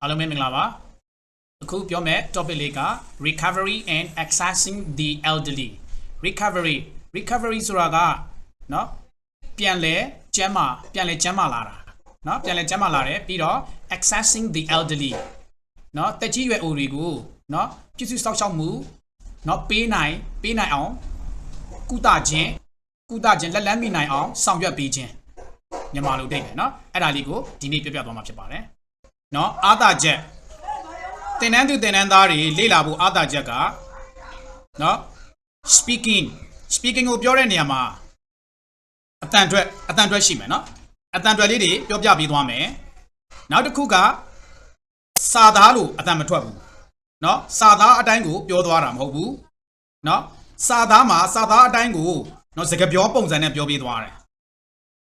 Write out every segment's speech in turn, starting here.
အားလုံးပဲမင်္ဂလာပါအခုပြောမယ့် topic လေးက recovery and accessing the elderly recovery ဆိုတာကเนาะပြန်လဲကျန်းမာလာတာเนาะပြန်လဲကျန်းမာလာတယ်ပြီးတော့ accessing the elderly เนาะတက်ကြီးရွယ်အိုတွေကိုเนาะပြုစုစောင့်ရှောက်မှုเนาะပေးနိုင်အောင်ကုသခြင်းလက်လန်းမိနိုင်အောင်ဆောင်ရွက်ပေးခြင်းမြန်မာလိုတိတ်တယ်เนาะအဲ့ဒါလေးကိုဒီနေ့ပြပြသွားမှာဖြစ်ပါတယ်เนาะအာသာချက်သင်တန်းသူသင်တန်းသားတွေလေ့လာဖို့အာသာချက်ကเนาะ speaking ကိုပြောတဲ့နေရာမှာအတန်အတွက်ရှိမယ်เนาะအတန်အတွက်လေးတွေပြောပြပေးသွားမယ်နောက်တစ်ခုကစာသားလို့အတန်မထွက်ဘူးเนาะစာသားအတိုင်းကိုပြောသွားတာမဟုတ်ဘူးเนาะစာသားအတိုင်းကိုเนาะစကားပြောပုံစံနဲ့ပြောပေးသွားတယ်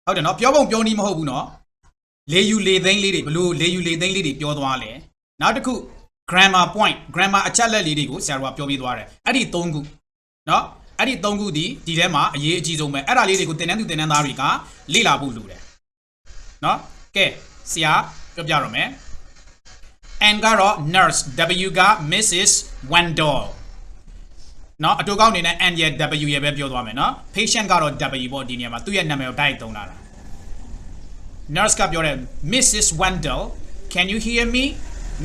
ဟုတ်တယ်เนาะပြောပုံပြောနည်းမဟုတ်ဘူးเนาะလေယူလေသိန်းလေးတွေဘလို့လေယူလေသိန်းလေးတွေပြောသွားလဲနောက်တစ်ခု grammar အချက်လက်လေးတွေကိုဆရာတို့ကပြောပြသွားတယ်အဲ့ဒီ၃ခုเนาะအဲ့ဒီ၃ခုဒီထဲမှာအရေးအကြီးဆုံးပဲအဲ့ဒါလေးတွေကိုသင်တန်းသူသင်တန်းသားတွေကလေ့လာဖို့လိုတယ်เนาะကဲဆရာပြောပြတော့မယ် N ကတော့ nurse W က Mrs. Wendell เนาะအတူကောင်းနေတဲ့ N ရဲ့ W ရဲ့ပဲပြောသွားမယ်เนาะ patient ကတော့ W ပေါ့ဒီနေရာမှာသူ့ရဲ့နာမည်ကိုတိုက်သုံးလာတာnurse ကပြောတယ် Mrs. Wendell can you hear me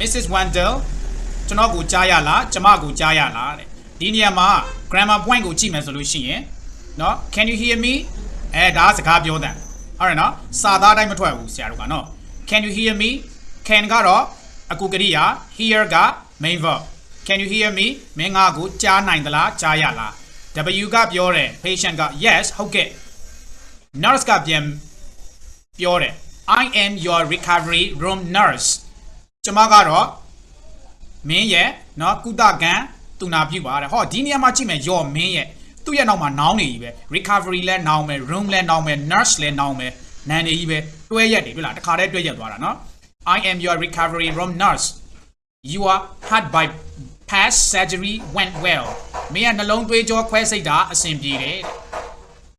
Mrs. Wendell ကျွန်တော်ကိုကြားရလားကျမကိုကြားရလားတဲ့ဒီနေရာမှာ grammar point ကိုကြည့်မယ်ဆိုလို့ရှိရင်เนาะ can you hear me ဒါစကားပြောတဲ့ဟုတ်တယ်เนาะစာသားအတိုင်းမထွက်ဘူးဆရာတို့ကเนาะ can you hear me can ကတော့အကူကရိယာ hear က main verb can you hear me မင်းငါကိုကြားနိုင်သလားကြားရလား W ကပြောတယ် patient က yes ဟုတ်ကဲ့ nurse ကပြန်ပြောတယ် I am your recovery room nurse ကျွန်မကတော့မင်းရဲ့เนาะကုသကံသူနာပြုပါတဲ့ဟောဒီနေရာမှာကြည့်မယ် your မင်းရဲ့သူ့ရဲ့နောက်မှာ noun နေကြီးပဲ recovery လဲ noun ပဲ room လဲ noun ပဲ nurse လဲ noun ပဲနာမ်နေကြီးပဲတွဲရက်တွေဟုတ်လားတခါတည်းတွဲရက်သွားတာเนาะ I am your recovery room nurse your heart bypass surgery went well မင်းရဲ့နှလုံးသွေးကြောခွဲစိတ်တာအဆင်ပြေတယ်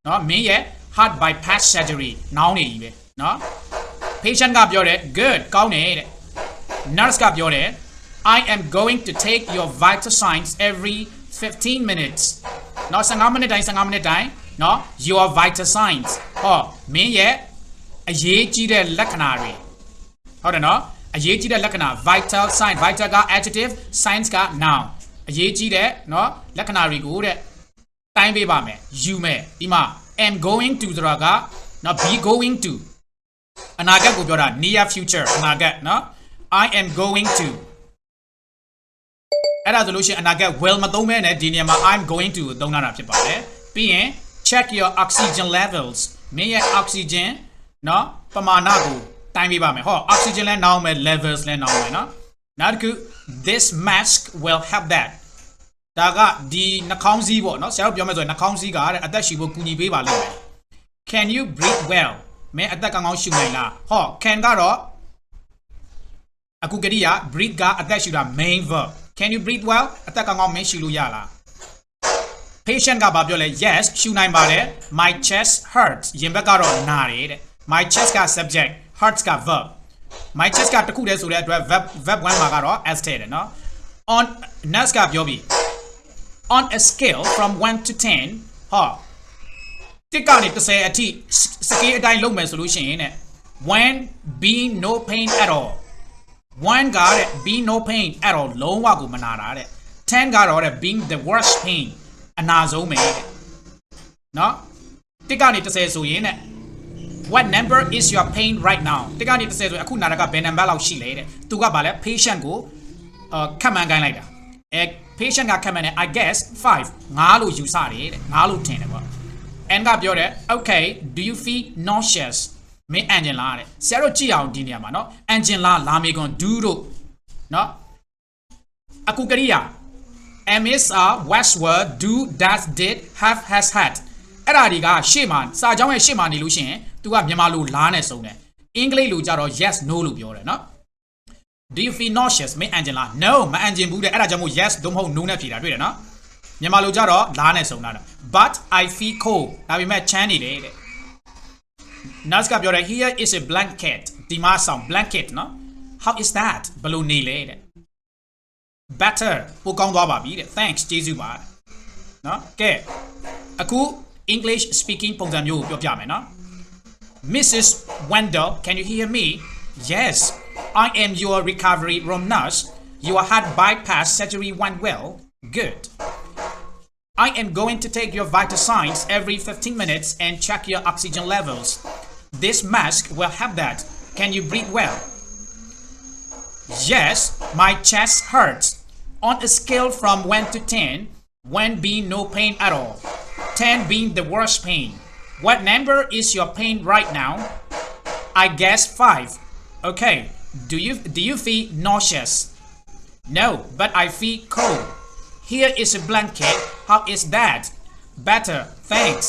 เนาะမင်းရဲ့ heart bypass surgery noun နေကြီးပဲเนาะ patient ကပြောတယ် good ကောင်းတယ်တဲ့ nurse ကပြောတယ် I am going to take your vital signs every 15 minutes နော်15မိနစ်တိုင်းနော် your vital signs ဟောမင်းရဲ့အရေးကြီးတဲ့လက္ခဏာတွေဟုတ်တယ်နော်အရေးကြီးတဲ့လက္ခဏာ vital sign vital က adjective signs က noun အရေးကြီးတဲ့နော်လက္ခဏာတွေကိုတဲ့တိုင်းပေးပါမယ်ယူမယ်ဒီမှာ am going to ဆိုတာကနော် be going to အနာဂတ်ကိုပြောတာ near future အနာဂတ်နော် I am going to အဲ့ဒါဆိုလို့ရှိရင်အနာဂတ် will မသုံးမဲနဲ့ဒီနေရာမှာ I'm going to သုံးတာဖြစ်ပါတယ်ပြီးရင် check your oxygen levels မင်းရဲ့ oxygen နော်ပမာဏကိုတိုင်းပေးပါမယ်ဟော oxygen လဲနောင်းမယ် levels လဲနောင်းမယ်နော်နောက်တစ်ခု this mask will help that ဒါကဒီနှာခေါင်းစည်းပေါ့နော်ဆရာတို့ပြောမယ်ဆိုရင်နှာခေါင်းစည်းကအသက်ရှူဖို့ကူညီပေးပါလိမ့်မယ် can you breathe well မင်းအသက်ကောင်းကောင်းရှူနိုင်လားဟော can ကတော့အခုကရိယာ breathe ကအသက်ရှူတာ main verb can you breathe well အသက်ကောင်းကောင်းမင်းရှူလို့ရလား patient ကဘာပြောလဲ yes ရှူနိုင်ပါတယ် my chest hurts ရင်ဘက်ကတော့နာတယ်တဲ့ my chest က subject hurts က verb my chest ကတခုတည်းဆိုတဲ့အတွက် verb 1မှာကတော့ s ထည့်တယ်နော် on nurse ကပြောပြီး on a scale from 1 to 10 ဟောတစ်ကနေ30အထိစကေးအတိုင်းလုပ်မယ်ဆိုလို့ရှိရင်တဲ့ when being no pain at all 1 ကတဲ့ be no pain at all လုံးဝကိုမနာတာတဲ့10ကတော့တဲ့ being the worst pain အနာဆုံးပဲတဲ့နော်တစ်ကနေ30ဆိုရင်တဲ့ what number is your pain right now တစ်ကနေ30ဆိုရင်အခုနာတာကဘယ်နံပါတ်လောက်ရှိလဲတဲ့သူကဗာလဲ patient ကိုခက်မှန်ခိုင်းလိုက်တာpatient ကခက်မှန်တယ် I guess 5 5လို့ယူဆတယ်တဲ့5လို့ထင်တယ်ပေါ့ and ကပြောတယ် okay do you feel nauseousမင်းအန်ဂျင်လာတဲ့ဆရာတို့ကြည့်အောင်ဒီနေရာမှာနော်အန်ဂျင်လာမေကွန် do တို့နော်အခုကရိယာ ms was were do does did have has had အဲ့ဒါတွေကရှေ့မှာစာကြောင်းရဲ့ရှေ့မှာနေလို့ရှိရင် तू ကမြန်မာလိုလားနဲ့စုံတယ်အင်္ဂလိပ်လိုကြတော့ yes no လို့ပြောတယ်နော် do you feel nauseous မင်းအန်ဂျင်လာ no မအန်ဂျင်ဘူးတဲ့အဲ့ဒါကြောင့်မို့ yes သို့မဟုတ် no နဲ့ဖြေတာတွေ့တယ်နော်မြန်မာလိုကြတော့လားနဲ့စုံတာ but I feel cold ဒါပေမဲ့ချမ်းနေတယ်တဲ့ nurse ကပြောတယ် here is a blanket ဒီမှာဆောင် blanket နော် How is that ဘယ်လိုနေလဲတဲ့ better ပိုကောင်းသွားပါပြီတဲ့ thanks ကျေးဇူးပါเนาะကဲအခု English speaking ပုံစံမျိုးကိုပြောပြမယ်เนาะ Mrs. Wendell, can you hear me? Yes, I am your recovery room nurse. Your heart bypass surgery went well. Good. I am going to take your vital signs every 15 minutes and check your oxygen levels. This mask will help that. Can you breathe well? Yes, my chest hurts. On a scale from 1 to 10, 1 being no pain at all, 10 being the worst pain. What number is your pain right now? I guess 5. Okay, do you feel nauseous? No, but I feel cold. Here is a blanket. How is that? Better, thanks.